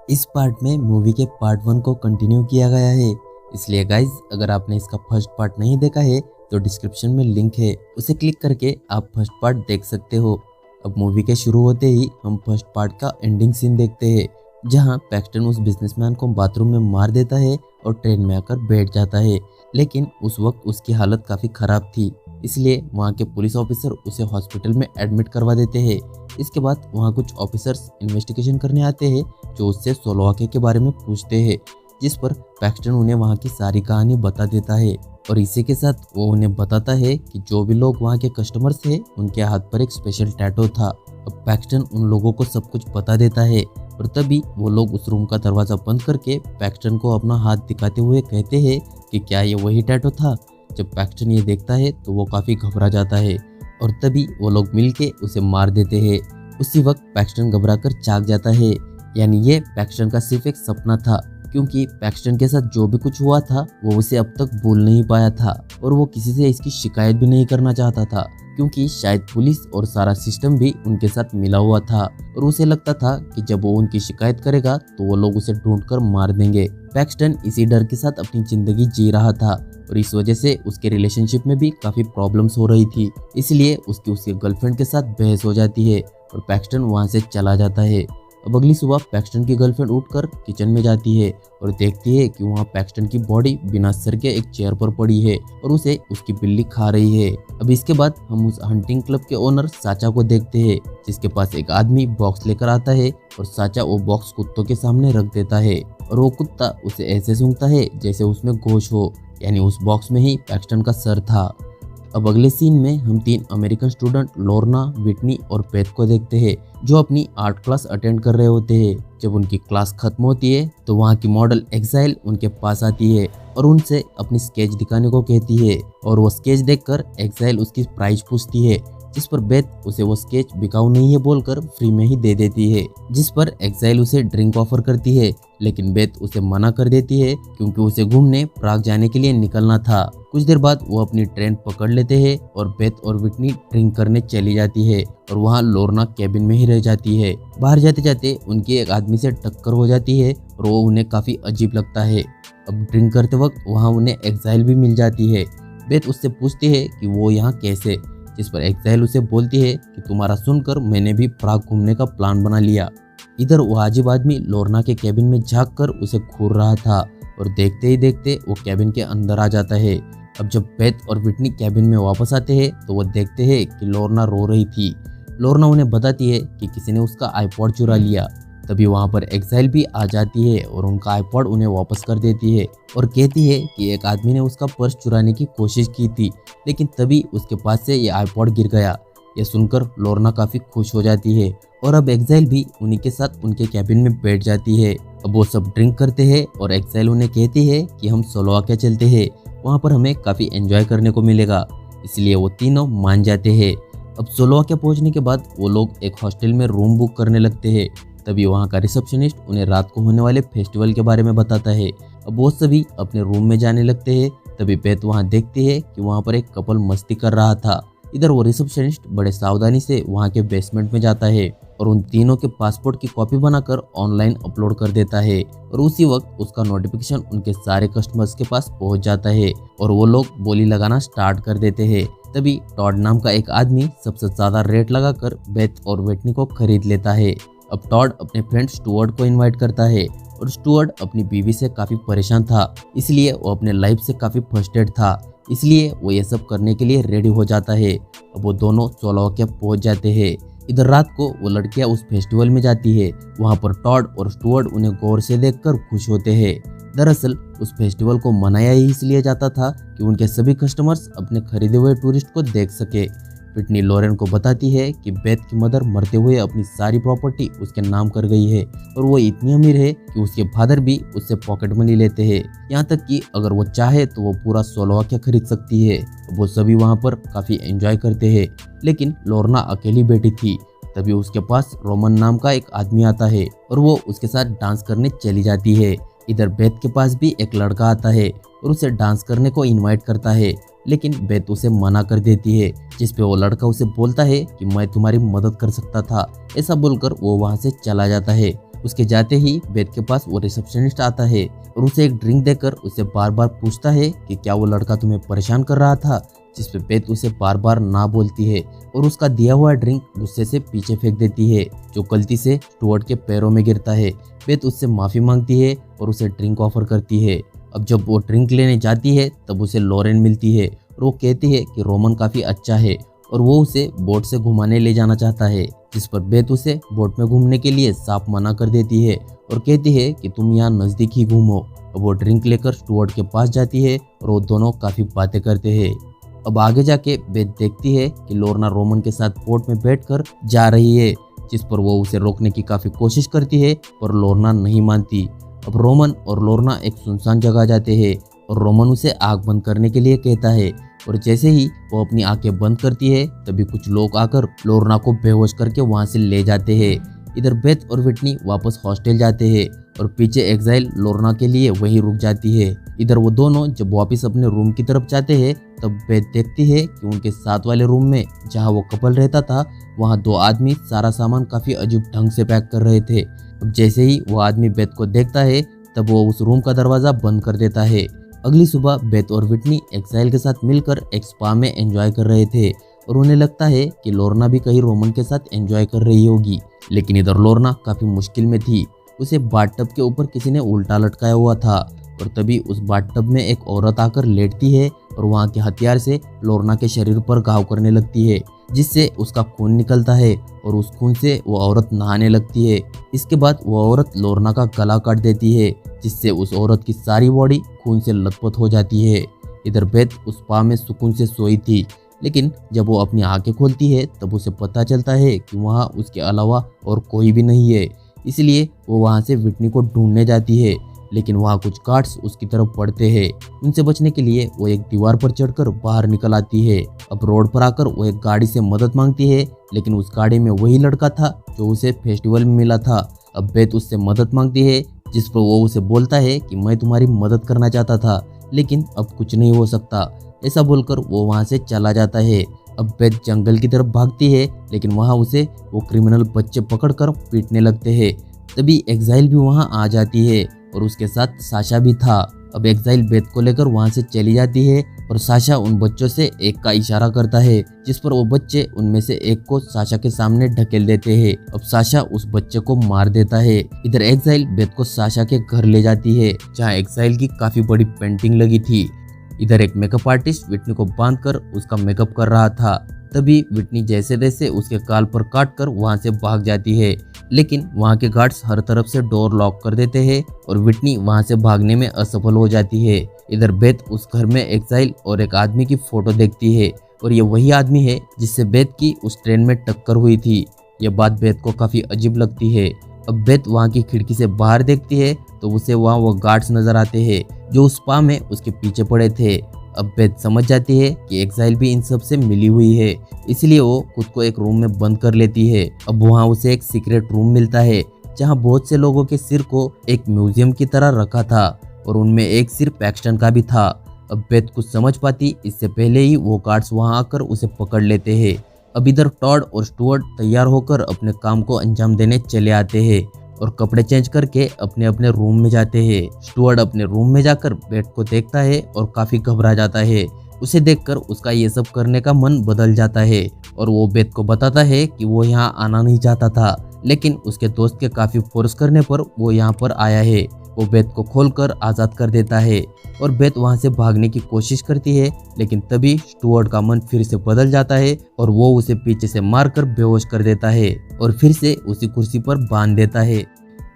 इस पार्ट में मूवी के पार्ट 1 को कंटिन्यू किया गया है। इसलिए गाइज, अगर आपने इसका फर्स्ट पार्ट नहीं देखा है तो डिस्क्रिप्शन में लिंक है, उसे क्लिक करके आप फर्स्ट पार्ट देख सकते हो। अब मूवी के शुरू होते ही हम फर्स्ट पार्ट का एंडिंग सीन देखते हैं, जहां पैक्सटन उस बिजनेसमैन को बाथरूम में मार देता है और ट्रेन में आकर बैठ जाता है। लेकिन उस वक्त उसकी हालत काफ़ी ख़राब थी, इसलिए वहाँ के पुलिस ऑफिसर उसे हॉस्पिटल में एडमिट करवा देते हैं। इसके बाद वहाँ कुछ ऑफिसर्स इन्वेस्टिगेशन करने आते हैं, जो उससे स्लोवाकिया के बारे में पूछते हैं, जिस पर पैक्सटन उन्हें वहाँ की सारी कहानी बता देता है। और इसी के साथ वो उन्हें बताता है कि जो भी लोग वहाँ के कस्टमर्स थे उनके हाथ पर एक स्पेशल टैटू था। अब पैक्सटन उन लोगों को सब कुछ बता देता है और तभी वो लोग उस रूम का दरवाज़ा बंद करके पैक्सटन को अपना हाथ दिखाते हुए कहते हैं कि क्या ये वही टैटू था। जब पैक्सटन ये देखता है तो वो काफ़ी घबरा जाता है और तभी वो लोग मिलके उसे मार देते हैं। उसी वक्त पैक्सटन घबराकर जाग जाता है, यानी ये पैक्सटन का सिर्फ एक सपना था, क्योंकि पैक्सटन के साथ जो भी कुछ हुआ था वो उसे अब तक भूल नहीं पाया था और वो किसी से इसकी शिकायत भी नहीं करना चाहता था, क्योंकि शायद पुलिस और सारा सिस्टम भी उनके साथ मिला हुआ था और उसे लगता था कि जब वो उनकी शिकायत करेगा तो वो लोग उसे ढूंढकर मार देंगे। पैक्सटन इसी डर के साथ अपनी जिंदगी जी रहा था और इस वजह से उसके रिलेशनशिप में भी काफ़ी प्रॉब्लम्स हो रही थी, इसलिए उसकी गर्लफ्रेंड के साथ बहस हो जाती है और पैक्सटन वहाँ से चला जाता है। अब अगली सुबह पैक्सटन की गर्लफ्रेंड उठकर किचन में जाती है और देखती है कि वहाँ पैक्सटन की बॉडी बिना सर के एक चेयर पर पड़ी है और उसे उसकी बिल्ली खा रही है। अब इसके बाद हम उस हंटिंग क्लब के ओनर साचा को देखते हैं, जिसके पास एक आदमी बॉक्स लेकर आता है और साचा वो बॉक्स कुत्तों के सामने रख देता है और वो कुत्ता उसे ऐसे सूंघता है जैसे उसमें गोश्त हो, यानी उस बॉक्स में ही पैक्सटन का सर था। अब अगले सीन में हम 3 अमेरिकन स्टूडेंट लोर्ना, विटनी और पेथ को देखते हैं, जो अपनी आर्ट क्लास अटेंड कर रहे होते हैं। जब उनकी क्लास खत्म होती है तो वहाँ की मॉडल एक्साइल उनके पास आती है और उनसे अपनी स्केच दिखाने को कहती है और वो स्केच देखकर एक्साइल उसकी प्राइस पूछती है, जिस पर बेथ उसे वो स्केच बिकाऊ नहीं है बोलकर फ्री में ही दे देती है, जिस पर एक्साइल उसे ड्रिंक ऑफर करती है, लेकिन बेथ उसे मना कर देती है क्योंकि उसे घूमने प्राग जाने के लिए निकलना था। कुछ देर बाद वो अपनी ट्रेन पकड़ लेते हैं और बेथ और विटनी ड्रिंक करने चली जाती है और वहाँ लोर्ना कैबिन में ही रह जाती है। बाहर जाते जाते उनकी एक आदमी से टक्कर हो जाती है और वो उन्हें काफ़ी अजीब लगता है। अब ड्रिंक करते वक्त वहाँ उन्हें एक्साइल भी मिल जाती है। बेथ उससे पूछती है कि वो यहाँ कैसे, जिस पर एक्साइल उसे बोलती है कि तुम्हारा सुनकर मैंने भी प्राग घूमने का प्लान बना लिया। इधर वो अजीब आदमी लोर्ना के कैबिन में झाँक कर उसे घूर रहा था और देखते ही देखते वो कैबिन के अंदर आ जाता है। अब जब बेथ और विटनी कैबिन में वापस आते हैं तो वो देखते हैं कि लोर्ना रो रही थी। लोर्ना उन्हें बताती है कि किसी ने उसका आईपॉड चुरा लिया। तभी वहाँ पर एक्साइल भी आ जाती है और उनका आईपॉड उन्हें वापस कर देती है और कहती है कि एक आदमी ने उसका पर्स चुराने की कोशिश की थी, लेकिन तभी उसके पास से ये आईपॉड गिर गया। यह सुनकर लोर्ना काफ़ी खुश हो जाती है और अब एक्साइल भी उन्हीं के साथ उनके कैबिन में बैठ जाती है। अब वो सब ड्रिंक करते हैं और एक्साइल उन्हें कहती है कि हम स्लोवाकिया चलते हैं, वहाँ पर हमें काफ़ी एंजॉय करने को मिलेगा, इसलिए वो तीनों मान जाते हैं। अब स्लोवाकिया पहुँचने के बाद वो लोग एक हॉस्टल में रूम बुक करने लगते हैं। तभी वहाँ का रिसेप्शनिस्ट उन्हें रात को होने वाले फेस्टिवल के बारे में बताता है। अब वो सभी अपने रूम में जाने लगते हैं। तभी बेथ वहाँ देखती है कि वहाँ पर एक कपल मस्ती कर रहा था। इधर वो रिसेप्शनिस्ट बड़े सावधानी से वहाँ के बेसमेंट में जाता है और उन तीनों के पासपोर्ट की कॉपी बनाकर ऑनलाइन अपलोड कर देता है और उसी वक्त उसका नोटिफिकेशन उनके सारे कस्टमर्स के पास पहुँच जाता है और वो लोग बोली लगाना स्टार्ट कर देते हैं। तभी टॉड नाम का एक आदमी सबसे ज़्यादा रेट लगाकर बेथ और विटनी को खरीद लेता है। अब टॉड अपने फ्रेंड स्टुअर्ट को इनवाइट करता है और स्टुअर्ट अपनी बीवी से काफ़ी परेशान था, इसलिए वो अपने लाइफ से काफ़ी फ्रस्ट्रेटेड था, इसलिए वो ये सब करने के लिए रेडी हो जाता है। अब वो दोनों स्लोवाकिया पहुंच जाते हैं। इधर रात को वो लड़कियां उस फेस्टिवल में जाती है। वहाँ पर टॉड और स्टुअर्ट उन्हें गौर से देखकर खुश होते हैं। दरअसल उस फेस्टिवल को मनाया ही इसलिए जाता था कि उनके सभी कस्टमर्स अपने खरीदे हुए टूरिस्ट को देख सके। विटनी लोरेन को बताती है कि बेथ की मदर मरते हुए अपनी सारी प्रॉपर्टी उसके नाम कर गई है और वो इतनी अमीर है कि उसके फादर भी उससे पॉकेट मनी लेते हैं, यहाँ तक कि अगर वो चाहे तो वो पूरा स्लोवाकिया खरीद सकती है। वो सभी वहाँ पर काफ़ी एंजॉय करते हैं, लेकिन लोर्ना अकेली बैठी थी। तभी उसके पास रोमन नाम का एक आदमी आता है और वो उसके साथ डांस करने चली जाती है। इधर बेथ के पास भी एक लड़का आता है और उसे डांस करने को इनवाइट करता है लेकिन बेथ उसे मना कर देती है, जिसपे वो लड़का उसे बोलता है कि मैं तुम्हारी मदद कर सकता था। ऐसा बोलकर वो वहाँ से चला जाता है। उसके जाते ही बेथ के पास वो रिसेप्शनिस्ट आता है और उसे एक ड्रिंक देकर उसे बार बार पूछता है कि क्या वो लड़का तुम्हें परेशान कर रहा था, जिसपे बेथ उसे बार बार ना बोलती है और उसका दिया हुआ ड्रिंक गुस्से से पीछे फेंक देती है, जो गलती से स्टुअर्ट के पैरों में गिरता है। बेथ उससे माफी मांगती है और उसे ड्रिंक ऑफर करती है। अब जब वो ड्रिंक लेने जाती है तब उसे लॉरेन मिलती है और वो कहती है कि रोमन काफी अच्छा है और वो उसे बोट से घुमाने ले जाना चाहता है, जिस पर बेथ उसे बोट में घूमने के लिए साफ मना कर देती है और कहती है कि तुम यहाँ नजदीक ही घूमो। अब वो ड्रिंक लेकर स्टुअर्ट के पास जाती है और वो दोनों काफी बातें करते हैं। अब आगे जाके बेथ देखती है कि लोर्ना रोमन के साथ बोट में बैठकर जा रही है, जिस पर वो उसे रोकने की काफी कोशिश करती है पर लोर्ना नहीं मानती। अब रोमन और लोर्ना एक सुनसान जगह जाते हैं और रोमन उसे आंख बंद करने के लिए कहता है और जैसे ही वो अपनी आंखें बंद करती है तभी कुछ लोग आकर लोर्ना को बेहोश करके वहां से ले जाते हैं। इधर बेथ और विटनी वापस हॉस्टल जाते हैं और पीछे एक्साइल लोर्ना के लिए वहीं रुक जाती है। इधर वो दोनों जब वापस अपने रूम की तरफ जाते हैं तब बेथ देखती है कि उनके साथ वाले रूम में जहां वो कपल रहता था वहां दो आदमी सारा सामान काफी अजीब ढंग से पैक कर रहे थे। अब जैसे ही वो आदमी बेथ को देखता है तब वो उस रूम का दरवाजा बंद कर देता है। अगली सुबह बेथ और विटनी एक्साइल के साथ मिलकर एक स्पा में एंजॉय कर रहे थे और उन्हें लगता है कि लोर्ना भी कहीं रोमन के साथ एंजॉय कर रही होगी, लेकिन इधर लोर्ना काफी मुश्किल में थी। उसे बाथटब के ऊपर किसी ने उल्टा लटकाया हुआ था और तभी उस बाथटब में एक औरत आकर लेटती है और वहां के हथियार से लोर्ना के शरीर पर घाव करने लगती है, जिससे उसका खून निकलता है और उस खून से वो औरत नहाने लगती है। इसके बाद वो औरत लोर्ना का गला काट देती है, जिससे उस औरत की सारी बॉडी खून से लथपथ हो जाती है। इधर बेथ उस स्पा में सुकून से सोई थी, लेकिन जब वो अपनी आंखें खोलती है तब उसे पता चलता है कि वहाँ उसके अलावा और कोई भी नहीं है। इसलिए वो वहाँ से विटनी को ढूंढने जाती है, लेकिन वहाँ कुछ गार्ड्स उसकी तरफ पड़ते हैं। उनसे बचने के लिए वो एक दीवार पर चढ़कर बाहर निकल आती है। अब रोड पर आकर वो एक गाड़ी से मदद मांगती है, लेकिन उस गाड़ी में वही लड़का था जो उसे फेस्टिवल में मिला था। अब बेथ उससे मदद मांगती है, जिस पर वो उसे बोलता है कि मैं तुम्हारी मदद करना चाहता था, लेकिन अब कुछ नहीं हो सकता। ऐसा बोलकर वो वहाँ से चला जाता है। अब बेथ जंगल की तरफ भागती है, लेकिन वहाँ उसे वो क्रिमिनल बच्चे पकड़कर पीटने लगते हैं। तभी एक्साइल भी वहाँ आ जाती है और उसके साथ साशा भी था। अब एक्साइल बेथ को लेकर वहाँ से चली जाती है और साशा उन बच्चों से एक का इशारा करता है, जिस पर वो बच्चे उनमें से एक को साशा के सामने ढकेल देते हैं। अब साशा उस बच्चे को मार देता है। इधर एक्साइल बेथ को साशा के घर ले जाती है, जहाँ एक्साइल की काफी बड़ी पेंटिंग लगी थी। इधर एक मेकअप आर्टिस्ट विटनी को बांधकर उसका मेकअप कर रहा था। तभी विटनी जैसे तैसे उसके गाल पर काट कर वहाँ से भाग जाती है, लेकिन वहाँ के गार्ड्स हर तरफ से डोर लॉक कर देते हैं और विटनी वहाँ से भागने में असफल हो जाती है। इधर बेथ उस घर में एक्साइल और एक आदमी की फोटो देखती है और ये वही आदमी है जिससे बेथ की उस ट्रेन में टक्कर हुई थी। ये बात बेथ को काफी अजीब लगती है। अब बेथ वहाँ की खिड़की से बाहर देखती है तो उसे वहाँ वो गार्ड्स नजर आते हैं जो उस स्पा में उसके पीछे पड़े थे। अब बेथ समझ जाती है कि एक्साइल भी इन सब से मिली हुई है, इसलिए वो खुद को एक रूम में बंद कर लेती है। अब वहाँ उसे एक सीक्रेट रूम मिलता है, जहाँ बहुत से लोगों के सिर को एक म्यूजियम की तरह रखा था और उनमें एक सिर पैक्सटन का भी था। अब बेथ कुछ समझ पाती इससे पहले ही वो गार्ड्स वहाँ आकर उसे पकड़ लेते हैं। अब इधर टॉड और स्टुअर्ट तैयार होकर अपने काम को अंजाम देने चले आते हैं और कपड़े चेंज करके अपने अपने रूम में जाते हैं। स्टुअर्ट अपने रूम में जाकर बेथ को देखता है और काफी घबरा जाता है। उसे देखकर उसका ये सब करने का मन बदल जाता है और वो बेथ को बताता है कि वो यहाँ आना नहीं चाहता था, लेकिन उसके दोस्त के काफी फोर्स करने पर वो यहाँ पर आया है। वो बेथ को खोलकर आजाद कर देता है और बेथ वहां से भागने की कोशिश करती है, लेकिन तभी स्टुअर्ट का मन फिर से बदल जाता है और वो उसे पीछे से मारकर बेहोश कर देता है और फिर से उसी कुर्सी पर बांध देता है।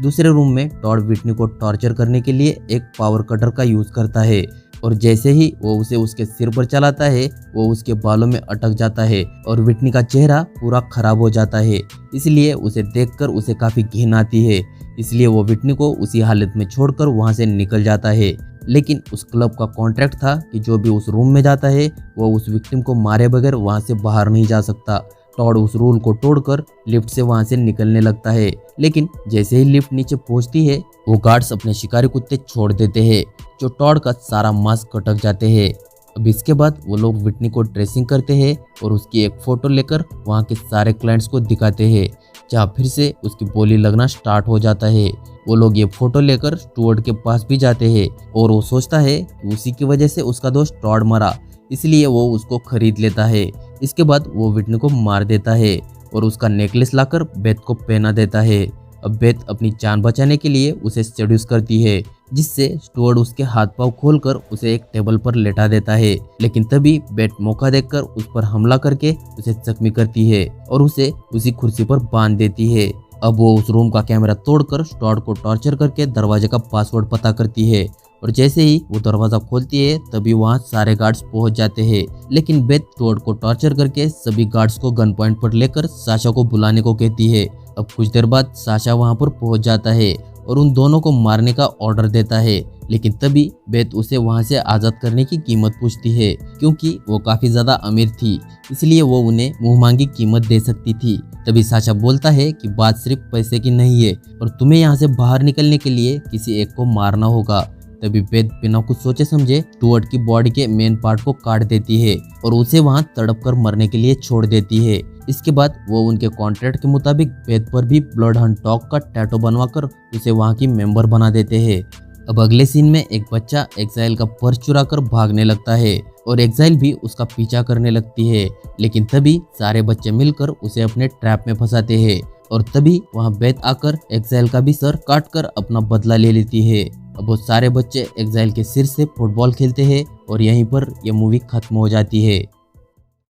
दूसरे रूम में टॉड विटनी को टॉर्चर करने के लिए एक पावर कटर का यूज करता है और जैसे ही वो उसे उसके सिर पर चलाता है वो उसके बालों में अटक जाता है और विटनी का चेहरा पूरा खराब हो जाता है। इसलिए उसे देखकर उसे काफी घिन आती है, इसलिए वो विटनी को उसी हालत में छोड़कर वहां से निकल जाता है। लेकिन उस क्लब का कॉन्ट्रैक्ट था कि जो भी उस रूम में जाता है वो उस विक्टिम को मारे बगैर वहां से बाहर नहीं जा सकता। टॉड उस रूल को तोड़कर लिफ्ट से वहां से निकलने लगता है, लेकिन जैसे ही लिफ्ट नीचे पहुंचती है वो गार्ड्स अपने शिकारी कुत्ते छोड़ देते हैं, जो टॉड का सारा मांस कटक जाते हैं। अब इसके बाद वो लोग विटनी को ट्रेसिंग करते हैं और उसकी एक फोटो लेकर वहाँ के सारे क्लाइंट्स को दिखाते हैं, जहाँ फिर से उसकी बोली लगना स्टार्ट हो जाता है। वो लोग ये फोटो लेकर स्टुअर्ट के पास भी जाते हैं और वो सोचता है कि उसी की वजह से उसका दोस्त टॉड मरा, इसलिए वो उसको खरीद लेता है। इसके बाद वो विटनी को मार देता है और उसका नेकलेस लाकर बेथ को पहना देता है। अब बेथ अपनी जान बचाने के लिए उसे सेड्यूस करती है, जिससे स्टुअर्ट उसके हाथ पांव खोलकर उसे एक टेबल पर लेटा देता है। लेकिन तभी बेथ मौका देखकर उस पर हमला करके उसे जख्मी करती है और उसे उसी कुर्सी पर बांध देती है। अब वो उस रूम का कैमरा तोड़कर स्टुअर्ट को टॉर्चर करके दरवाजे का पासवर्ड पता करती है और जैसे ही वो दरवाजा खोलती है तभी वहाँ सारे गार्ड्स पहुंच जाते हैं। लेकिन बेथ स्टुअर्ट को टॉर्चर करके सभी गार्ड्स को गन पॉइंट पर लेकर साशा को बुलाने को कहती है। अब कुछ देर बाद साशा वहाँ पर पहुंच जाता है और उन दोनों को मारने का ऑर्डर देता है। लेकिन तभी बेथ उसे वहाँ से आज़ाद करने की कीमत पूछती है, क्योंकि वो काफ़ी ज़्यादा अमीर थी, इसलिए वो उन्हें मुंह मांगी कीमत दे सकती थी। तभी साशा बोलता है कि बात सिर्फ पैसे की नहीं है और तुम्हें यहाँ से बाहर निकलने के लिए किसी एक को मारना होगा। तभी बेथ बिना कुछ सोचे समझे स्टुअर्ट की बॉडी के मेन पार्ट को काट देती है और उसे वहां तड़प कर मरने के लिए छोड़ देती है। इसके बाद वो उनके कॉन्ट्रैक्ट के मुताबिक बेथ पर भी ब्लड हंट डॉग का टैटू बनवाकर उसे वहां की मेंबर बना देते हैं। अब अगले सीन में एक बच्चा एक्साइल का पर्स चुराकर भागने लगता है और एक्साइल भी उसका पीछा करने लगती है। लेकिन तभी सारे बच्चे मिलकर उसे अपने ट्रैप में फंसाते हैं और तभी वहां बेथ आकर एक्साइल का भी सर काट कर अपना बदला ले लेती है। अब वो सारे बच्चे एक्साइल के सिर से फुटबॉल खेलते हैं और यहीं पर यह मूवी खत्म हो जाती है।